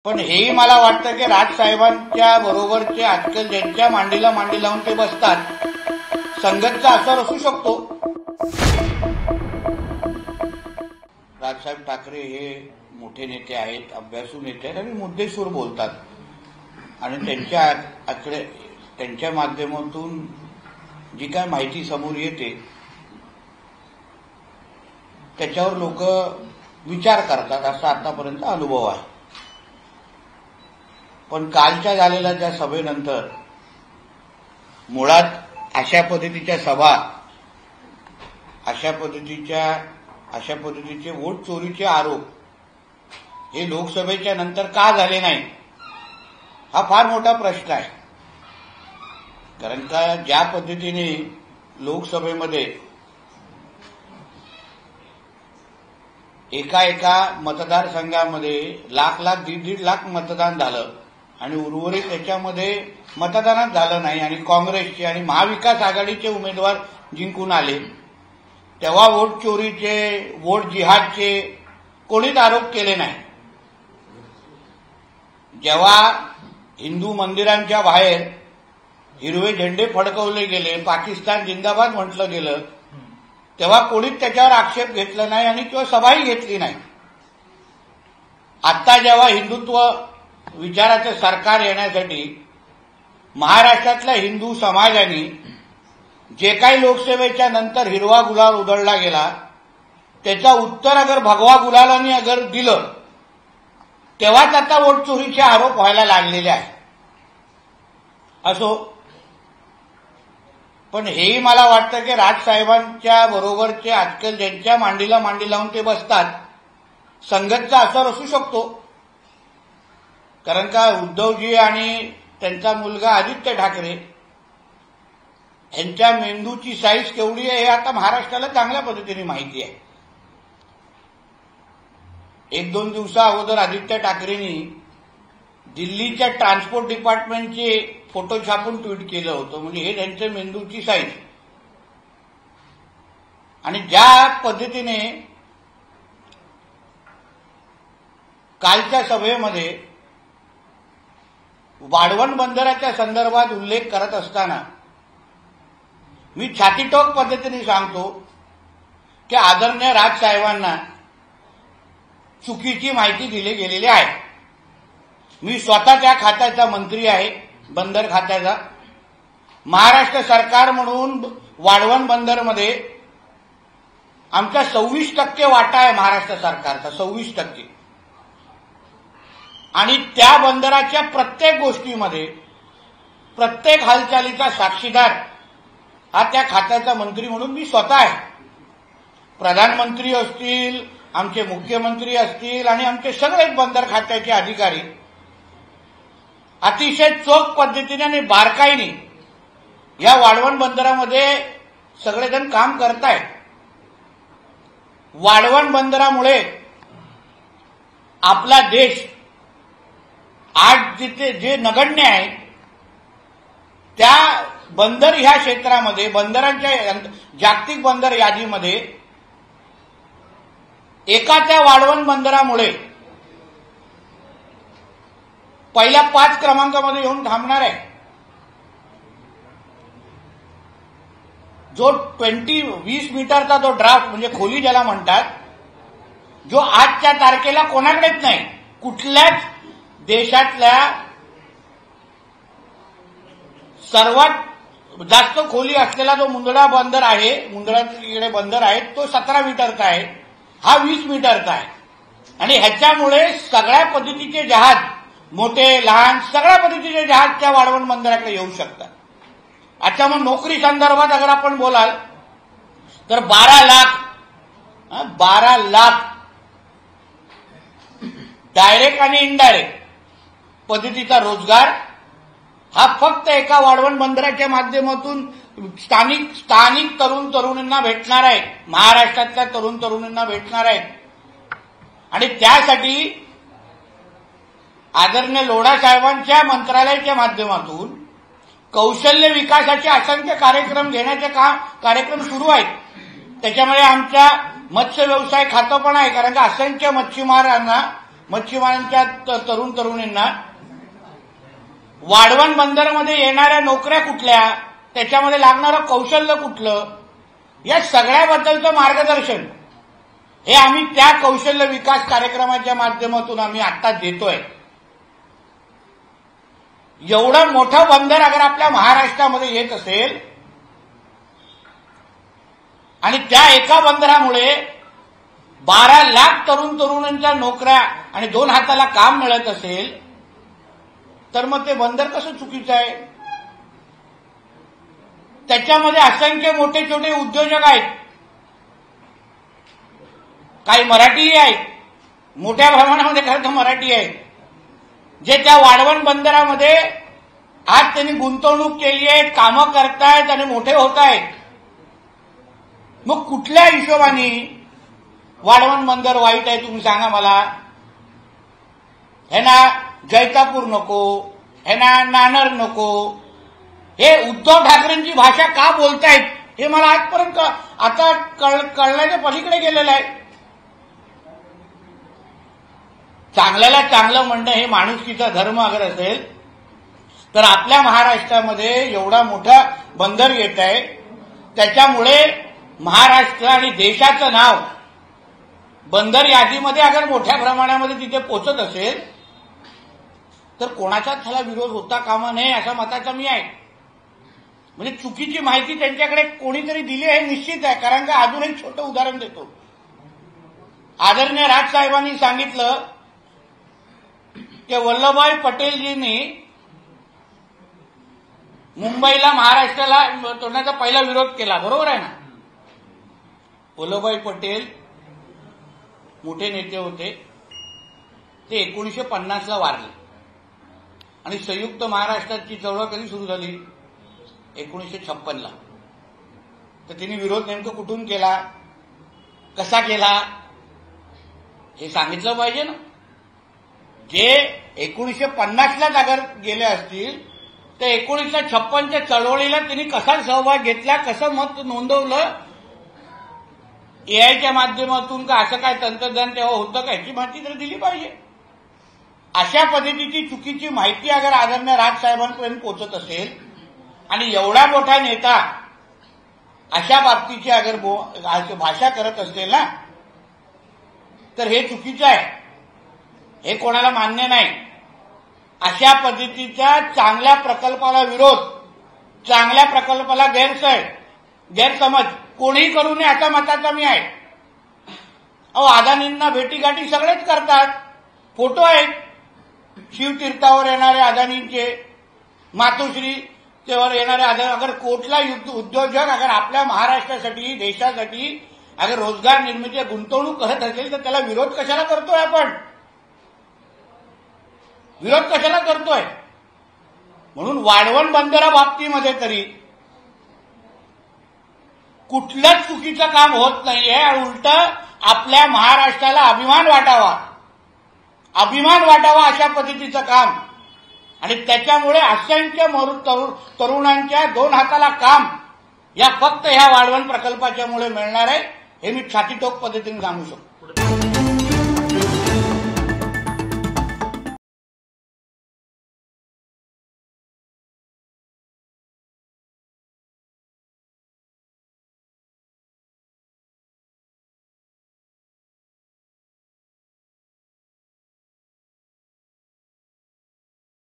पण हेही मला वाटतं की राजसाहेबांच्या बरोबरचे आजकाल ज्यांच्या मांडीला मांडी लावून ते बसतात संगतचा असर असू शकतो. राजसाहेब ठाकरे हे मोठे नेते आहेत, अभ्यासू नेते आहेत आणि मुद्देसूद बोलतात आणि त्यांच्या माध्यमातून जी काय माहिती समोर येते त्याच्यावर लोक विचार करतात असा आतापर्यंत अनुभव आहे. पण कालच्या झालेल्या त्या सभेनंतर मुळात अशा पद्धतीच्या सभा, अशा पद्धतीचे वोट चोरीचे आरोप हे लोकसभेच्या नंतर का झाले नाही हा फार मोठा प्रश्न आहे. कारण का ज्या पद्धतीने लोकसभेमध्ये एका मतदारसंघामध्ये लाख दीड लाख मतदान झालं आणि उर्वरित त्याच्यामध्ये मतदानच झालं नाही आणि काँग्रेसचे आणि महाविकास आघाडीचे उमेदवार जिंकून आले, तेव्हा वोट चोरीचे, वोट जिहादचे कोणीच आरोप केले नाही. जेव्हा हिंदू मंदिरांच्या बाहेर हिरवे झेंडे फडकवले गेले, पाकिस्तान जिंदाबाद म्हटलं गेलं, तेव्हा कोणीच त्याच्यावर आक्षेप घेतला नाही आणि किंवा सभाही घेतली नाही. आता जेव्हा हिंदुत्व विचाराचं सरकार येण्यासाठी महाराष्ट्रातल्या हिंदू समाजाने जे काही लोकसभेच्या नंतर हिरवा गुलाल उधळला गेला त्याचा उत्तर अगर भगवा गुलालाने अगर दिलं तेव्हाच आता वोट चोरीचे आरोप व्हायला लागलेले आहे. असो, पण हेही मला वाटतं की राजसाहेबांच्या बरोबरचे आजकाल ज्यांच्या मांडीला मांडी लावून ते बसतात संगतचा असर असू शकतो. कारण का उद्धवजी आणि त्यांचा मुलगा आदित्य ठाकरे यांच्या मेंदूची साईज केवढी आहे हे आता महाराष्ट्राला चांगल्या पद्धतीने माहिती आहे. 1-2 दिवसा अगोदर आदित्य ठाकरेंनी दिल्लीच्या ट्रान्सपोर्ट डिपार्टमेंटचे फोटो छापून ट्विट केलं होतं. म्हणजे हे त्यांच्या मेंदूची साईज. आणि ज्या पद्धतीने कालच्या सभेमध्ये वाढवण बंदराच्या संदर्भात उल्लेख करत असताना मी छातीटोक पद्धतीने सांगतो की आदरणीय राजसाहेबांना चुकीची माहिती दिली गेलेली आहे. मी स्वतः त्या खात्याचा मंत्री आहे, बंदर खात्याचा. महाराष्ट्र सरकार म्हणून वाढवण बंदरमध्ये आमचा 26% वाटा आहे महाराष्ट्र सरकारचा, 26%. आणि त्या बंदराच्या प्रत्येक गोष्टीमध्ये, प्रत्येक हालचालीचा साक्षीदार हा त्या खात्याचा मंत्री म्हणून मी स्वतः आहे. प्रधानमंत्री असतील, आमचे मुख्यमंत्री असतील आणि आमचे सगळे बंदर खात्याचे अधिकारी अतिशय चोख पद्धतीने आणि बारकाईने या वाढवण बंदरामध्ये सगळेजण काम करतायत. वाढवण बंदरामुळे आपला देश आज जिथे जे नगण्य आहे त्या बंदर ह्या क्षेत्रामध्ये, बंदरांच्या जागतिक बंदर यादीमध्ये एकाच्या वाढवण बंदरामुळे पहिल्या 5 क्रमांकामध्ये येऊन थांबणार आहे. जो 20 मीटरचा जो ड्राफ्ट म्हणजे खोली ज्याला म्हणतात, जो आजच्या तारखेला कोणाकडेच नाही. कुठल्याच देशातल्या सर्वात जास्त खोली असलेला जो मुंदडा बंदर आहे, मुंदडाकडे बंदर आहे, तो 17 मीटरचा आहे, हा 20 मीटरचा आहे. आणि ह्याच्यामुळे सगळ्या पद्धतीचे जहाज, मोठे लहान सगळ्या पद्धतीचे जहाज त्या वाढवण बंदराकडे येऊ शकतात. आता मग नोकरी संदर्भात अगर आपण बोलाल तर 12 लाख डायरेक्ट आणि इनडायरेक्ट पद्धतीचा रोजगार हा फक्त एका वाढवण बंदराच्या माध्यमातून स्थानिक तरुण तरुणींना भेटणार आहे, महाराष्ट्रातल्या तरुण तरुणींना भेटणार आहेत. आणि त्यासाठी आदरणीय लोढा साहेबांच्या मंत्रालयाच्या माध्यमातून कौशल्य विकासाचे असंख्य कार्यक्रम घेण्याचे कार्यक्रम सुरू आहेत. त्याच्यामुळे आमच्या मत्स्य व्यवसाय खातं पण आहे. कारण का असंख्य मच्छीमारांना मच्छीमारांच्या तरुण तरुणींना वाढवण बंदरमध्ये येणाऱ्या नोकऱ्या कुठल्या, त्याच्यामध्ये लागणारं कौशल्य कुठलं, या सगळ्याबद्दलचं मार्गदर्शन हे आम्ही त्या कौशल्य विकास कार्यक्रमाच्या माध्यमातून आम्ही आत्ता देतोय. एवढं मोठं बंदर अगर आपल्या महाराष्ट्रामध्ये येत असेल आणि त्या एका बंदरामुळे 12 लाख तरुण तरुणांच्या नोकऱ्या आणि 2 हाताला काम मिळत असेल, तर मग ते बंदर कसं चुकीचं आहे? त्याच्यामध्ये असंख्य मोठे छोटे उद्योजक आहेत, काही मराठीही आहेत, मोठ्या प्रमाणामध्ये खरं तर मराठी आहेत, जे त्या वाढवण बंदरामध्ये आज त्यांनी गुंतवणूक केली आहे, कामं करतायत आणि मोठे होत आहेत. मग कुठल्या हिशोबाने वाढवण बंदर वाईट आहे तुम्ही सांगा मला? हे ना जैतापूर नको, हे ना नाणार नको, हे उद्धव ठाकरेंची भाषा का बोलतायत हे मला आजपर्यंत आता कळण्याच्या पलीकडे गेलेलं आहे. चांगल्याला चांगलं म्हणणं हे माणुसकीचा धर्म अगर असेल तर आपल्या महाराष्ट्रामध्ये एवढा मोठा बंदर येत आहे, त्याच्यामुळे महाराष्ट्र आणि देशाचं नाव बंदर यादीमध्ये अगर मोठ्या प्रमाणामध्ये तिथे पोहोचत असेल तर कोणाचाच त्याला विरोध होता कामा नये असं मताचा मी आहे. म्हणजे चुकीची माहिती त्यांच्याकडे कोणीतरी दिली आहे निश्चित आहे. कारण का अजून एक छोटं उदाहरण देतो. आदरणीय राजसाहेबांनी सांगितलं की वल्लभभाई पटेलजींनी मुंबईला महाराष्ट्राला तोडण्याचा पहिला विरोध केला, बरोबर आहे ना? वल्लभभाई पटेल मोठे नेते होते, ते 1950ला वारले आणि संयुक्त महाराष्ट्राची चळवळ कधी सुरू झाली? 1956ला. तर त्यांनी विरोध नेमकं कुठून केला, कसा केला हे सांगितलं पाहिजे ना. जे 1950लाच अगर गेले असतील तर 1956च्या चळवळीला त्यांनी कसा सहभाग घेतला, कसं मत नोंदवलं, एआयच्या माध्यमातून का असं काय तंत्रज्ञान तेव्हा होतं का ह्याची माहिती तर दिली पाहिजे. अशा पद्धतीची चुकीची माहिती अगर आदरणीय राजसाहेबांपर्यंत पोहोचत असेल आणि एवढा मोठा नेता अशा बाबतीची अगर भाषा करत असेल ना तर हे चुकीचं आहे, हे कोणाला मान्य नाही. अशा पद्धतीच्या चांगल्या प्रकल्पाला विरोध, चांगल्या प्रकल्पाला गैरसमज कोणीही करू नये असा मताचा मी आहे. अदानींना भेटीगाठी सगळेच करतात, फोटो आहेत शिवतीर्थावर येणारे अदानींचे, मातोश्री तेवर येणारे अदानी. अगर कोटला उद्योजक अगर आपल्या महाराष्ट्रासाठी देशासाठी अगर रोजगार निर्मिती गुंतवणूक करत असेल तर त्याला विरोध कशाला करतोय आपण? विरोध कशाला करतोय? म्हणून वाढवण बंदरा बाबतीमध्ये तरी कुठलंच चुकीचं काम होत नाहीये. उलट आपल्या महाराष्ट्राला अभिमान वाटावा अशा पद्धतीचं काम, आणि त्याच्यामुळे असंख्य तरुणांच्या 2 हाताला काम या फक्त ह्या वाढवण प्रकल्पाच्यामुळे मिळणार आहे, हे मी छातीटोक पद्धतीने सांगू शकतो.